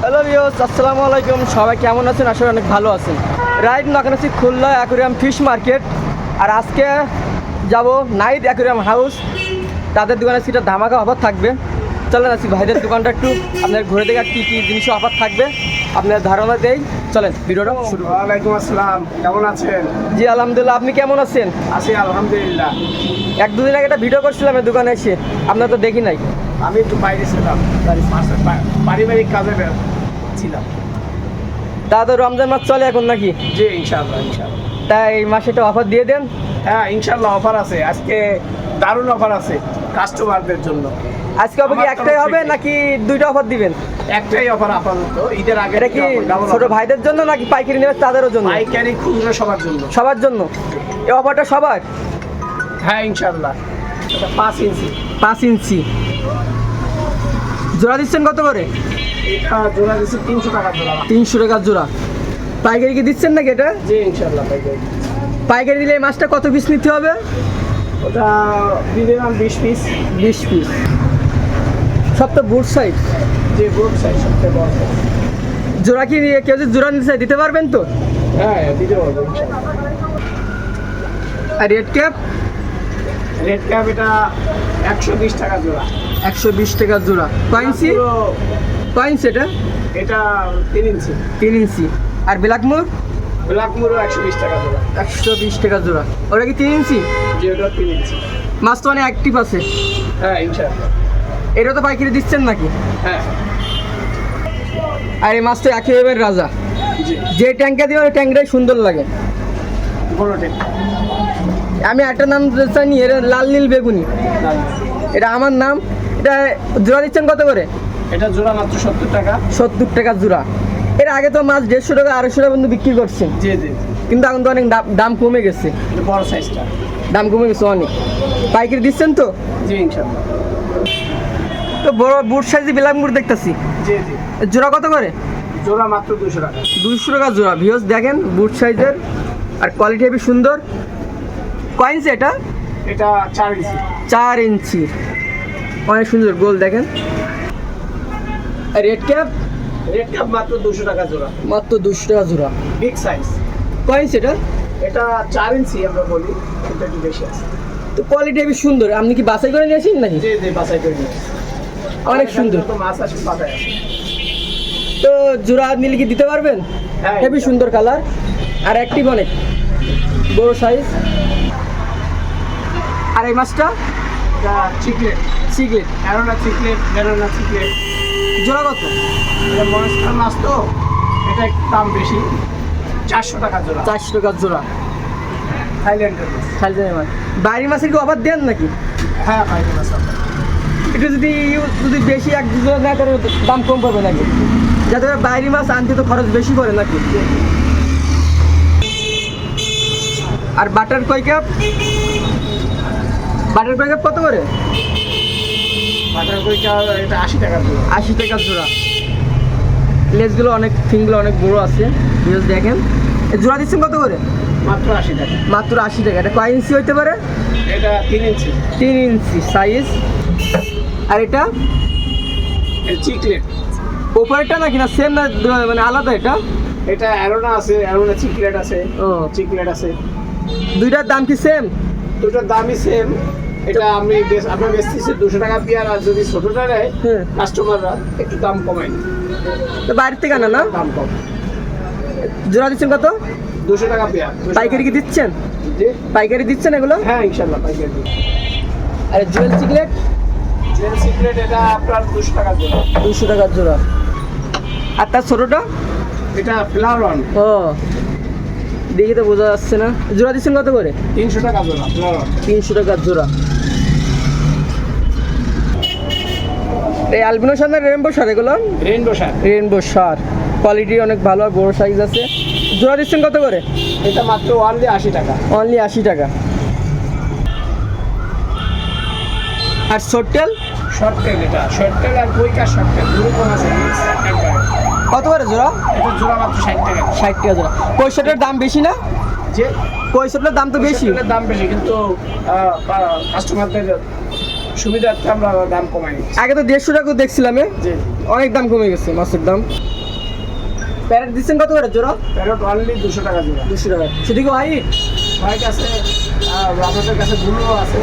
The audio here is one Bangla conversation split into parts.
হ্যালো ভিউয়ার্স, আসসালামু আলাইকুম। সবাই কেমন আছেন? আসলে অনেক ভালো আছেন। রাইট নাকান আছি খুলনা অ্যাকোরিয়াম ফিশ মার্কেট। আর আজকে যাব নাইট অ্যাকোরিয়াম হাউস। তাদের দোকানে সেটা ধামাকা অফার থাকবে। চলেন আছি ভাইদের দোকানটা একটু আপনার ঘুরে দেখে কী কী জিনিস অফার থাকবে আপনার ধারণা দেই। চলেন ভিডিওটা শুরু। ওয়ালাইকুম আসসালাম, কেমন আছেন? জি আলহামদুলিল্লাহ, আপনি কেমন আছেন? আছি আলহামদুলিল্লাহ। এক দুদিন আগে একটা ভিডিও করছিলাম এই দোকানে এসে, আপনার তো দেখি নাই। আমি একটু বাইরে ছিলাম, পারিবারিক কাজে ছিলাম। তা তো রমজান মাস চলে এখন নাকি? জি ইনশাআল্লাহ ইনশাআল্লাহ। তাই এই মাসে একটা অফার দিয়ে দেন। হ্যাঁ ইনশাআল্লাহ অফার আছে, আজকে দারুণ অফার আছে কাস্টমারদের জন্য। আজকে অফার কি আমার একটাই তরফ হবে থেকে। নাকি দুইটা অফার দিবেন? একটাই অফার আপাতত, ঈদের আগে। এটা কি ছোট ভাইদের জন্য নাকি পাইকারি নেবে তাদেরও জন্য? পাইকারি খুচরো সবার জন্য। সবার জন্য এই অফারটা সবার? হ্যাঁ ইনশাআল্লাহ। এটা 5 ইঞ্চি। 5 ইঞ্চি জোড়া দিচ্ছেন কত করে? এটা জোড়া দিচ্ছে 300 টাকা জোড়া। 300 টাকা জোড়া। পাইকারি কি দিচ্ছেন নাকি এটা? জি ইনশাআল্লাহ পাইকারি। পাইকারি দিলে এই মাছটা কত পিস নিতে হবে? ওটা দিয়ে দিলাম 20 পিস। 20 পিস। সব তো বুট সাইজ। যে বোর্ড সাইজ সবথেকে বড় size। জোড়া কি কেউ যদি জোড়া নিতে চায় দিতে পারবেন তো? হ্যাঁ দিতে পারবো ইনশাআল্লাহ। আর রেড ক্যাপ? রেড ক্যাপ এটা 120 টাকা জোড়া। 120 টাকা জোড়া। কয় ইঞ্চি? কয় ইঞ্চি এটা? এটা 3 ইঞ্চি। 3 ইঞ্চি। আর ব্ল্যাক মোর? ব্ল্যাক মুরও 120 টাকা জোড়া। 120 টাকা জোড়া। ওটা কি 3 ইঞ্চি? যে ওটা 3 ইঞ্চি। মাছ তো অনেক অ্যাক্টিভ আছে। হ্যাঁ ইনশাআল্লাহ। এটা তো পাইকারি দিচ্ছেন নাকি? হ্যাঁ আর এই মাছ তো একেবারে রাজা। জি যে ট্যাঙ্কে দিবে ওই ট্যাঙ্কটাই সুন্দর লাগে। বড় টেক। আমি একটা নাম জানি, এটা লাল নীল বেগুনি। এটা আমার নাম। এটা জোড়া দিচ্ছেন কত করে? এটা জোড়া মাত্র 70 টাকা। 70 টাকা জোড়া। এর আগে তো মাছ 150 টাকা 250 টাকা পর্যন্ত বিক্রি করছেন, জি জি। কিন্তু এখন তো অনেক দাম কমে গেছে। এটা বড় সাইজটা। দাম কমে গেছে অনেক। পাইকারি দিচ্ছেন তো? জি ইনশাআল্লাহ। তো বড় বুট সাইজে ব্ল্যাক মুর দেখতেছি। জি জি। জোড়া কত করে? জোড়া মাত্র 200 টাকা। 200 টাকা জোড়া। ভিউয়ার্স দেখেন বুট সাইজের, আর কোয়ালিটি হেবি সুন্দর। কয় ইঞ্চি এটা? এটা 4 ইঞ্চি। 4 ইঞ্চি। অনেক সুন্দর গোল দেখেন। আর রেড ক্যাপ? রেড ক্যাপ মাত্র 200 টাকা জোড়া। মাত্র 200 টাকা জোড়া। Big size. কয় ইঞ্চি এটা? এটা 4 ইঞ্চি আমরা বলি, এটা একটু বেশি আছে। তো কোয়ালিটি হেবি সুন্দর। আপনি কি বাছাই করে নিয়েছেন নাকি? জি জি বাছাই করে নিয়ে। অনেক সুন্দর। তো মাছ আসে পাতায় আসে। তো জোড়া নিলে কি দিতে পারবেন? হ্যাঁ হেবি সুন্দর কালার আর অ্যাক্টিভ অনেক বড় সাইজ। আর এই মাছটা? এটা চিকলেট। সিগলেট। অ্যারোনা চিকলেট, ভ্যারোনা চিকলেট। জোড়া কত? এটা মনস্টার মাছ তো, এটা একটু দাম বেশি। 400 টাকা জোড়া। 400 টাকা জোড়া। থাইল্যান্ডের মাছ। থাইল্যান্ডের মাছ। বাইরে মাছের কি অফার দেন নাকি? হ্যাঁ বাইরের মাছ আছে। একটু যদি বেশি এক দুজন নেয় তাহলে দাম কম পাবে নাকি? যাতে করে বাইরে মাছ আনতে তো খরচ বেশি পড়ে নাকি? আর বাটার কয় কাপ? বাটার কয় কাপ কত করে? বাটার কইটা এটা 80 টাকা জোড়া। 80 টাকা জোড়া। লেজগুলো অনেক, ফিনগুলো অনেক বড় আছে। ভিউয়ার্স দেখেন। এই জোড়া দিচ্ছেন কত করে? মাত্র 80 টাকা। মাত্র 80 টাকা। এটা কয় ইঞ্চি হইতে পারে? এটা 3 ইঞ্চি। 3 ইঞ্চি সাইজ। আর এটা এটা চিকলেট। ওপরেরটা নাকি না সেম না মানে আলাদা? এটা এটা অ্যারোনা আছে, অ্যারোনা চিকলেট আছে। ও চিকলেট আছে। দুইটার দাম কি সেম? দুটোর দামই সেম। এটা আমরা বেচতেছি 200 টাকা পিয়ার, আর যদি ছোটটা নেয় হ্যাঁ। কাস্টমাররা একটু দাম কমায়। তো বাইরের থেকে আনা না? দাম কম। জোড়া দিচ্ছেন কত? 200 টাকা পেয়ার। পাইকারি কি দিচ্ছেন? জি পাইকারি দিচ্ছেন এগুলো? হ্যাঁ ইনশাআল্লাহ পাইকারি দিই। আর জুয়েল সিগলেট? জেল সিক্রেট এটা আপনার 200 টাকা জোড়া। 200 টাকা জোড়া। আর তার ছোটটা? এটা ফ্লাওয়ার ও দেখি তো বোঝা যাচ্ছে না। জোড়া দিচ্ছেন কত করে? 300 টাকা জোড়া ফ্লাওয়ার। 300 টাকা জোড়া। এই আলবিনো সার না রেনবো সার এগুলো? Rainbow shirt. রেনবো সার। কোয়ালিটি অনেক ভালো, বড় সাইজ আছে। জোড়া দিচ্ছেন কত করে? এটা মাত্র অনলি 80 টাকা। অনলি 80 টাকা। আর শর্টেল? শর্ট টেল, এটা শর্ট টেল আর বইকার শর্ট টেল দুরকম আছে একবার। কত করে জোড়া? এটা জোড়া মাত্র 60 টাকা। 60 টাকা জোড়া। পয়সাটার দাম বেশি না? যে পয়সাটার দাম তো বেশি। শর্ট টেলের দাম বেশি, কিন্তু কাস্টমারদের সুবিধার্থে আমরা দাম কমাই নিচ্ছি। আগে তো 150 টাকা দেখছিলাম, জি অনেক দাম কমে গেছে মাছের দাম। প্যারেট দিচ্ছেন কত করে জোড়া? প্যারট অনলি 200 টাকা জোড়া। 200 টাকা। সেদিকে হাইট হোয়াইট আছে, আমাদের কাছে ব্লুও আছে।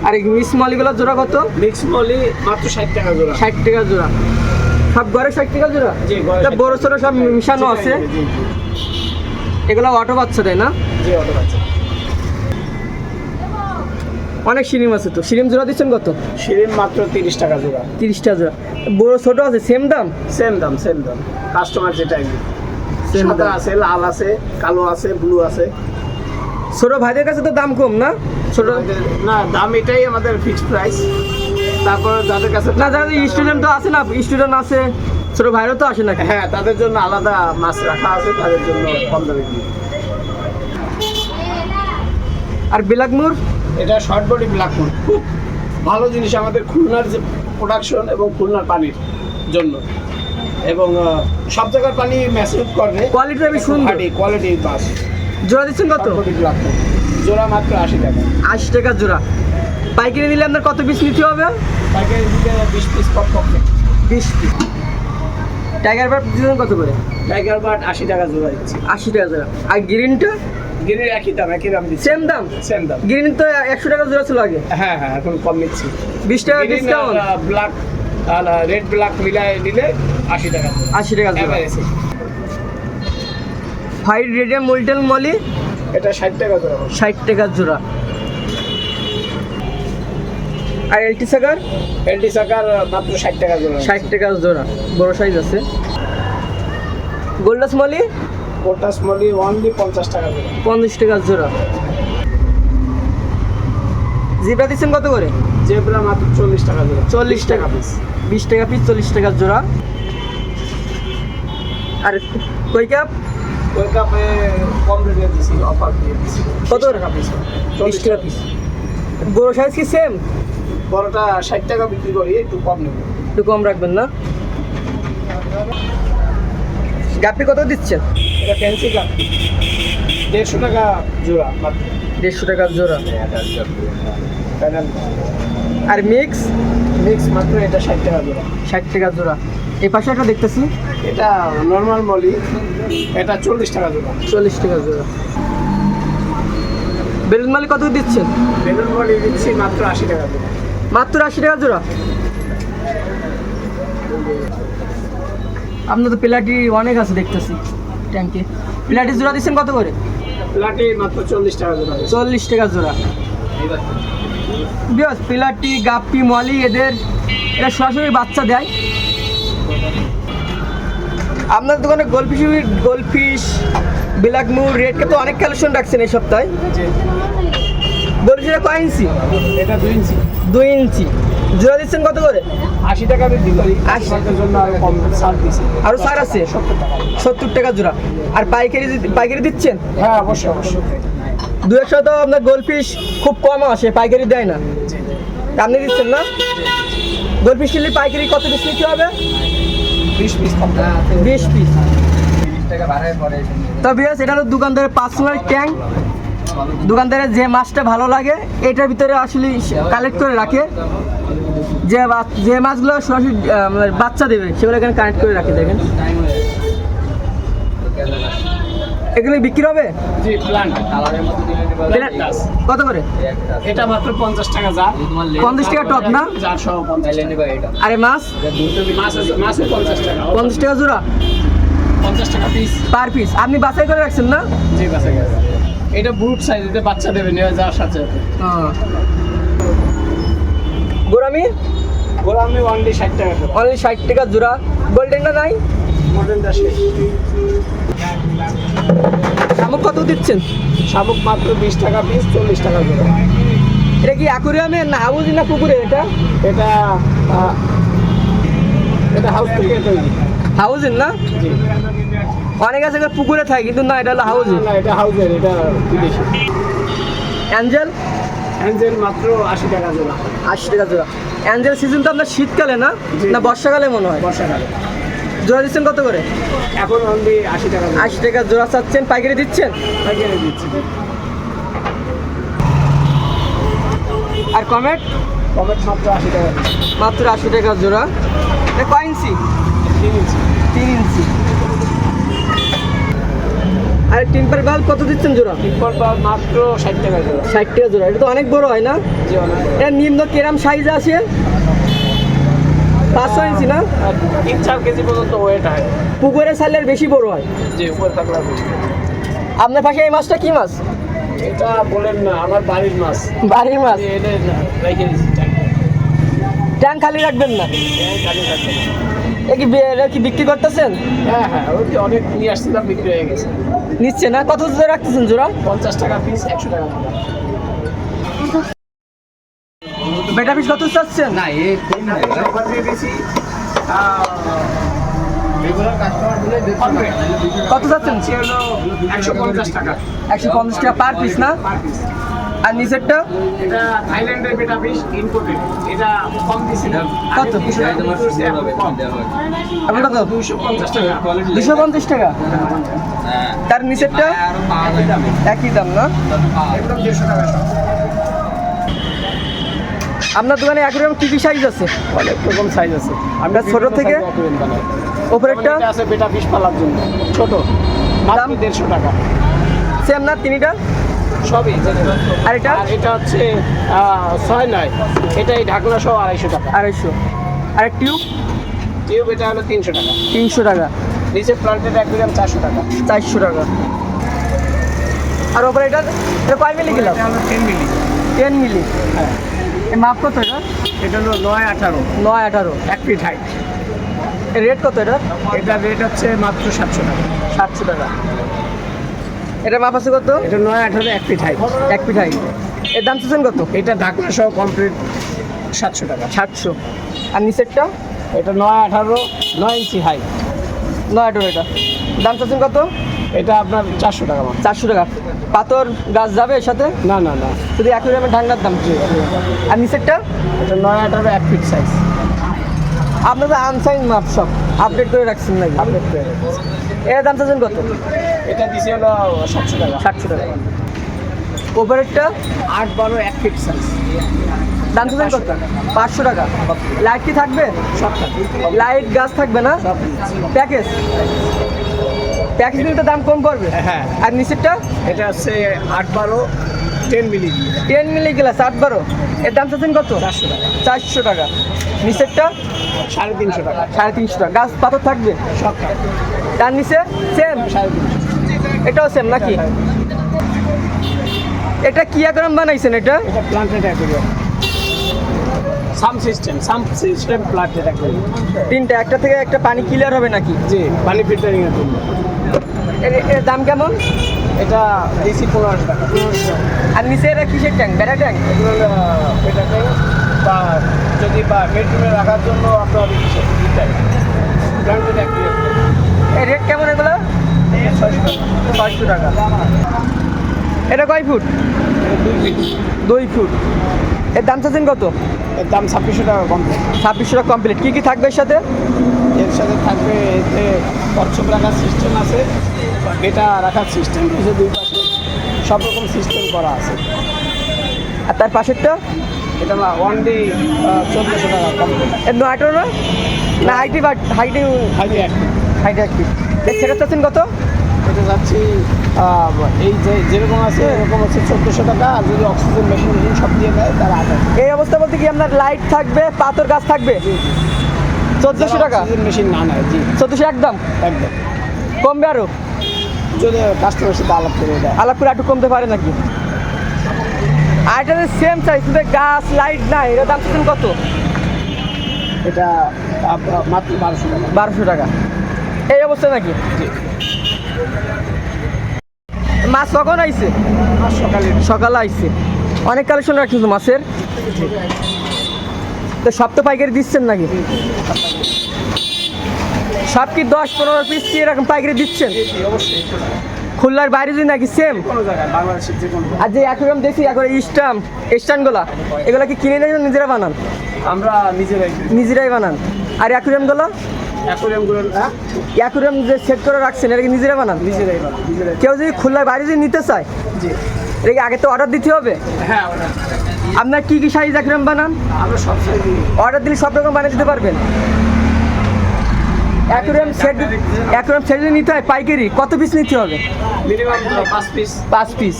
আর এই মিস মলিগুলো জোড়া কত? মিক্স মলি মাত্র 60 টাকা জোড়া। 60 টাকা জোড়া। সব ঘরে 60 টাকা জোড়া? জি, ঘরে তা 60 বড় ছোট সব মিশানো আছে। জি জি এগুলো অটো বাচ্চা দেয় না? জি, অটো আছে। অনেক শিরিম আছে তো। শিরিম জোড়া দিচ্ছেন কত? শিরিন মাত্র 30 টাকা জোড়া। 30 টাকা জোড়া। বড় ছোট আছে সেম দাম? সেম দাম, সেম দাম। কাস্টমার যেটাই Same সাদা দাম। আছে, লাল আছে, কালো আছে, ব্লু আছে। ছোট ভাইদের কাছে তো দাম কম না? ছোট না, দাম এটাই আমাদের ফিক্সড প্রাইস। তারপর যাদের কাছে না, যারা স্টুডেন্ট তো আছে না, স্টুডেন্ট আছে, ছোট ভাইরও তো আসে নাকি? হ্যাঁ, তাদের জন্য আলাদা মাছ রাখা আছে, তাদের জন্য কম দামে দিই। আর ব্ল্যাক মুর? এটা শর্ট বডি ব্ল্যাক মুর, খুব ভালো জিনিস আমাদের খুলনার যে প্রোডাকশন এবং খুলনার পানির জন্য, এবং সব জায়গার পানি ম্যাসিভ করে। কোয়ালিটি বেশ সুন্দর। কোয়ালিটি মাছ। জোড়া দিচ্ছেন কত? শর্ট বডি ব্ল্যাক মুর জোড়া মাত্র 80 টাকা। 80 টাকা জোড়া। পাইকারি নিলে আপনার কত পিস নিতে হবে? পাইকারি দিলে 20 পিস কমপক্ষে। 20 পিস। টাইগার বার্ড দিচ্ছেন কত করে? টাইগার বার্ড 80 টাকা জোড়া দিচ্ছি। 80 টাকা জোড়া। আর গ্রিনটা? গিরির একই দাম দিচ্ছি। সেম দাম? সেম দাম। গ্রিন তো 100 টাকা জোড়া ছিল আগে। হ্যাঁ হ্যাঁ, এখন কম নিচ্ছি। 20 টাকা ডিসকাউন্ট। ব্ল্যাক আর রেড ব্ল্যাক মিলায় নিলে 80 টাকা। 80 টাকা জোড়া। Average। হোয়াইট রেডিয়াম মোল্টেল মলি এটা 60 টাকা জোড়া। 60 টাকা জোড়া। আর এলটি সাগার? এলডি সাকার মাত্র 60 টাকা জোড়া। 60 টাকা জোড়া, বড় সাইজ আছে। গোল্ডাস মলি? পোটাস মলি অনলি 50 টাকা জোড়া। 50 টাকা জোড়া। জিব্রা দিচ্ছেন কত করে? জেব্রা মাত্র 40 টাকা জোড়া। 40 টাকা পিস। 20 টাকা পিস, 40 টাকা জোড়া। আর কই কাপ? ওই কাপে কম রেটে দিছি, অফার দিয়ে দিছি। কত 30 টাকা পিস। 20 টাকা পিস। বড় সাইজ কি সেম? বড়টা 60 টাকা বিক্রি করি, একটু কম নেব। একটু কম রাখবেন না? গাপ্পি কত দিচ্ছেন? এটা ফ্যান্সি কাপ 150 টাকা জোড়া মাত্র। 150 টাকা জোড়া। প্যানেল আর মিক্স? মিক্স মাত্র এটা 60 টাকা জোড়া। 60 টাকা জোড়া। এই পাশে একটা দেখতেছি, এটা নর্মাল মলি, এটা 40 টাকা জোড়া। 40 টাকা জোড়া। বেলুন মালি কত দিচ্ছেন? বেলুন মলি দিচ্ছি মাত্র 80 টাকা জোড়া। মাত্র 80 টাকা জোড়া। আপনার তো প্লাটি অনেক আছে দেখতেছি ট্যাঙ্কে। প্লাটি জোড়া দিচ্ছেন কত করে? প্লাটি মাত্র 40 টাকা জোড়া। 40 টাকা জোড়া। বিকজ প্লাটি, গাপ্পি, মলি এরা সরাসরি বাচ্চা দেয়। আপনার দোকানে গোলফিশ, ব্ল্যাক মুর, রেড কে তো অনেক কালেকশন রাখছেন এই সপ্তাহে। গোলফিশটা কয় ইঞ্চি? এটা 2 ইঞ্চি। 2 ইঞ্চি। জোড়া দিচ্ছেন কত করে? 80 টাকা বিক্রি করি। 80 টাকার জন্য আরো কম ছাড় দিছি। আরো ছাড় আছে? 70 টাকা। 70 টাকা জোড়া। আর পাইকারি দিচ্ছেন? হ্যাঁ, অবশ্যই অবশ্যই। 2-100 তো আপনার গোলফিশ খুব কম আসে, পাইকারি দেয় না। জি জি। আপনি দিচ্ছেন না? গোলফিশ নিলে পাইকারি কত পিস নিতে হবে? 20 পিস কম। 20 পিস। তবে এটা হলো দোকানদারের পার্সোনাল ট্যাঙ্ক। দোকানদারের যে মাছটা ভালো লাগে এটার ভিতরে আসলে কালেক্ট করে রাখে। যে মাছগুলো সরাসরি বাচ্চা দেবে সেগুলো এখানে কানেক্ট করে রাখে। দেখেন এগুলো বিক্রি হবে? জি, প্লান্ট কত করে? এটা মাত্র 50 টাকা যা। 50 টাকা টপ না? যার সহ 50 টাকা। আরে মাছ? মাছও 50 টাকা। 50 টাকা জোড়া? 50 টাকা পিস পার পিস। আপনি বাছাই করে রাখছেন না? জি, বাসা গেছে। এটা ব্রুট সাইজ, এটা বাচ্চা দেবে নিয়ে যাওয়ার সাথে সাথে। গোরামি? গোলামি অনলি 60 টাকা করে। অনলি 60 টাকা জোড়া। গোল্ডেনটা নাই? মডেলটা শেষ। শামুক কত দিচ্ছেন? শামুক মাত্র 20 টাকা পিস, 40 টাকা জোড়া। এটা কি অ্যাকুরিয়ামে না হাউজি না পুকুরে? এটা হাউস থেকে তৈরি। হাউজিন না? জি। অনেক আছে পুকুরে থাকে, কিন্তু না এটা হলো হাউজিন। না, এটা হাউজের, এটা বিদেশি। অ্যাঞ্জেল অ্যাঞ্জেল মাত্র 80 টাকা জোড়া। 80 টাকা জোড়া। অ্যাঞ্জেল সিজন তো আপনার শীতকালে না, জি। না বর্ষাকালে মনে হয়? বর্ষাকালে। জোড়া দিচ্ছেন কত করে? এখন অনলি 80 টাকা জোড়া। 80 টাকা জোড়া চাচ্ছেন, পাইকারি দিচ্ছেন? পাইকারি দিচ্ছি। আর কমেট? কমেট মাত্র 80 টাকা দিচ্ছি। মাত্র 80 টাকা জোড়া। এটা কয় ইঞ্চি? 3 ইঞ্চি। 3 ইঞ্চি। আর টিম্পার বাল্ব কত দিচ্ছেন জোড়া? টিম্পার বাল্ব মাত্র 60 টাকা জোড়া। 60 টাকা জোড়া। এটা তো অনেক বড় হয় না? জি অনেক। এটা নিম্ন কেরাম সাইজ আছে? 500 ইঞ্চি না? 3-4 কেজি পর্যন্ত ওয়েট হয়। পুকুরে ছাড়লে আর বেশি বড় হয়। যে উপরে থাকলে বেশি। আপনার পাশে এই মাছটা কি মাছ? এটা বলেন না, আমার বাড়ির মাছ। বাড়ির মাছ? যে এনে রেখে দিচ্ছি ট্যাঙ্কে। ট্যাঙ্ক খালি রাখবেন না? খালি রাখবেন। এটা কি বিক্রি করতেছেন? হ্যাঁ হ্যাঁ, ওই যে অনেক নিয়ে আসছিলাম, বিক্রি হয়ে গেছে। নিচ্ছে না? কত জোড়া রাখতেছেন জোড়া? 50 টাকা পিস, 100 টাকা জোড়া। বেটা পিস কত চাচ্ছেন? না এই অফার দিয়ে দিয়েছি। রেগুলার কাস্টমার গুলো কত চাচ্ছেন? হলো 150 টাকা। 150 টাকা পার পিস না? Per piece. আর নিচেরটা? এটা থাইল্যান্ডের বেটা পিস, ইম্পোর্টেড। এটা কম দিয়েছিলাম। কত? 200 টাকা করছে, এখন কম। আপনার কত? 250 টাকা। 250 টাকা। তার নিচেরটা? একই দাম না? একদম 150 টাকা সব। আপনার দোকানে অ্যাকুরিয়াম কি কি সাইজ আছে? অনেক রকম সাইজ আছে। আমরা ছোট থেকে ওপরেরটা? এটা আছে বেটা ফিশ পালার জন্য, ছোট, মাত্র দাম? 150 টাকা। সেম না তিনটা? সবই। আর এটা? আর এটা হচ্ছে 6 এটা এই ঢাকনা সহ 250 টাকা। 250। আর টিউব? টিউব এটা হলো 300 টাকা। 300 টাকা। নিচে প্লান্টেড অ্যাকুয়ারিয়াম 400 টাকা। 400 টাকা। আর ওপরে এটা কয় মিলি গেলাম? এটা হলো 10 মিলি। 10 মিলি। হ্যাঁ, এই মাপ কত এটা? এটা হলো 9-18, 9-18। 1 ফিট হাইট। এর রেট কত এটা? এটা রেট হচ্ছে মাত্র 700 টাকা। 700 টাকা। এটা মাপ আছে কত? এটা 9-18, 1 ফিট হাইট। 1 feet height. এর দাম চাচ্ছেন কত? এটা ঢাকনা সহ কমপ্লিট 700 টাকা। 700। আর নিচেরটা? এটা 9-18, 9 ইঞ্চি হাইট। 9-18 এটা। দাম চাচ্ছেন কত? এটা আপনার 400 টাকা মাত্র। 400 টাকা। পাথর গাছ যাবে এর সাথে? না না না, শুধু অ্যাকুরিয়ামের ঢাঙ্গার দাম। আর নিচেরটা? এটা 9-18, 1 ফিট সাইজ। আপনার তো আনসাইন মাপ সব আপডেট করে রাখছেন নাকি? আপডেট করে রেখেছি। এর দাম চাচ্ছেন কত? এটা দিছি হলো 700 টাকা। 700 টাকা। ওপরেরটা? 8-12, 1 ফিট সাইজ। দাম চাচ্ছেন কত? 500 টাকা। লাইট কি থাকবে? সব থাকে। লাইট গাছ থাকবে না? সব। প্যাকেজ? প্যাকেজ নিলে তো দাম কম পড়বে। হ্যাঁ। আর নিচেরটা? এটা হচ্ছে 8-12, 10 মিলি দিয়ে 10 মিলি গ্লাস 8-12। এর দাম চাচ্ছেন কত? 400 টাকা। 400 টাকা। নিচেরটা? 350 টাকা। 350 টাকা। গাছ পাথর থাকবে? সব থাকে। তার নিচে? সেম? 350। এটাও সেম নাকি? এটা কি অ্যাকুরিয়াম বানাইছেন এটা? এটা প্লান্টেড অ্যাকুয়ারিয়াম। সাম সিস্টেম প্লান্টেড অ্যাকুয়ারিয়াম। তিনটা, একটা থেকে একটা পানি ক্লিয়ার হবে নাকি? জি, পানি ফিল্টারিং এর জন্য। এর দাম কেমন? এটা দিছি 1500 টাকা। 1500 টাকা। আর নিচে এটা কিসের ট্যাঙ্ক? ব্যাটা ট্যাঙ্ক? এগুলো হলো এটা ট্যাঙ্ক, বা যদি বেডরুমে রাখার জন্য আপনার প্লান্টেড অ্যাকুয়ারিয়াম। এর রেট কেমন এগুলো? 600 টাকা। 600 টাকা। এটা কয় ফুট? এটা 2 ফিট। 2 ফুট। এর দাম চাচ্ছেন কত? এর দাম 2600 টাকা কম। 2600 টাকা কমপ্লিট। কি কি থাকবে এর সাথে? এর সাথে থাকবে এতে কচ্ছপ রাখার সিস্টেম আছে, বেটা রাখার সিস্টেম আছে, দুই পাশে সব রকম সিস্টেম করা আছে। আর তার পাশেরটা? এটা ওয়ানলি 1400 টাকা কম। এর 9-18 না? না হাইটে হাইটে হাইলি হাইটে একটি। এর সেটা চাচ্ছেন কত? এটা যাচ্ছি এই যে যেরকম আছে এরকম হচ্ছে 1400 টাকা। আর যদি অক্সিজেন মেশিন সব দিয়ে দেয় তার 8000। এই অবস্থা বলতে কি আপনার লাইট থাকবে, পাথর গাছ থাকবে? 1400 টাকা। অক্সিজেন মেশিন না নেয়, জি 1400 একদম? একদম। কমবে আরো? যদি কাস্টমারের সাথে আলাপ করে দেয়। আলাপ করে একটু কমতে পারে নাকি? আর এটা সেম সাইজ, কিন্তু গাছ লাইট নাই, এর দাম চাচ্ছেন কত? এটা মাত্র 1200 টাকা। 1200 টাকা। এই অবস্থা নাকি? জি। মাছ কখন আইছে? আর সকালে আইছে। অনেক কালেকশন রাখছো মাছের। তো সব তো পাইকারি দিচ্ছেন নাকি? সব কি 10-15 পিস কি এরকম পাইকারি দিচ্ছেন? অবশ্যই। খুলনার বাইরে যদি নাকি সেম? কোনো জায়গায় বাংলাদেশের যে কোনো জায়গায়। আর যে অ্যাকুরিয়াম দেখছি স্ট্যান্ডগুলো এগুলো কি কিনে নিয়ে নিজেরা বানান? আমরা নিজেরাই নিজেরাই বানান। আর অ্যাকুরিয়ামগুলো অ্যাকোয়ারিয়ামগুলো অ্যাকুরিয়াম যে সেট করে রাখছেন এটা কি নিজেরা বানান? নিজেরাই বানাই, নিজেরাই। কেউ যদি খুলনার বাইরে যদি নিতে চায় জি, এটা কি আগে তো অর্ডার দিতে হবে? হ্যাঁ ওটা আপনার কি কি সাইজ অ্যাকুরিয়াম বানান? আমরা সব সাইজই অর্ডার দিলে সব রকম বানিয়ে দিতে পারবেন? অ্যাকুরিয়াম সেট যদি নিতে হয় পাইকারি কত পিস নিতে হবে? Minimum 5 piece. 5 পিস।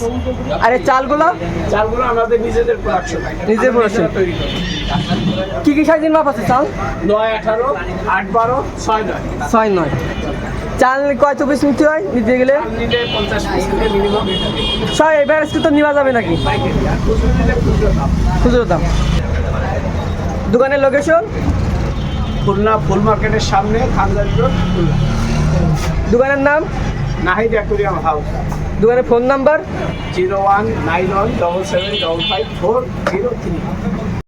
আর এই চালগুলো চালগুলো আমাদের নিজেদের প্রোডাকশন, নিজেদের production। তৈরি করি। কি কি সাইজের মাপ আছে চাল? 9, 18, 8, 12, 6, 9। 6-9। চাল কত পিস নিতে হয় নিতে গেলে? নিলে 50 পিস নিলে মিনিমাম সব এভারেজ তো নেওয়া যাবে নাকি? পাইকারি, আর খুচরো নিলে খুচরো দাম। খুচরো দাম। দোকানের লোকেশন? খুলনা ফুল মার্কেটের সামনে, খানজারি রোড, খুলনা। দোকানের নাম? Nahid aquarium house. দোকানের ফোন নাম্বার? 019177554003।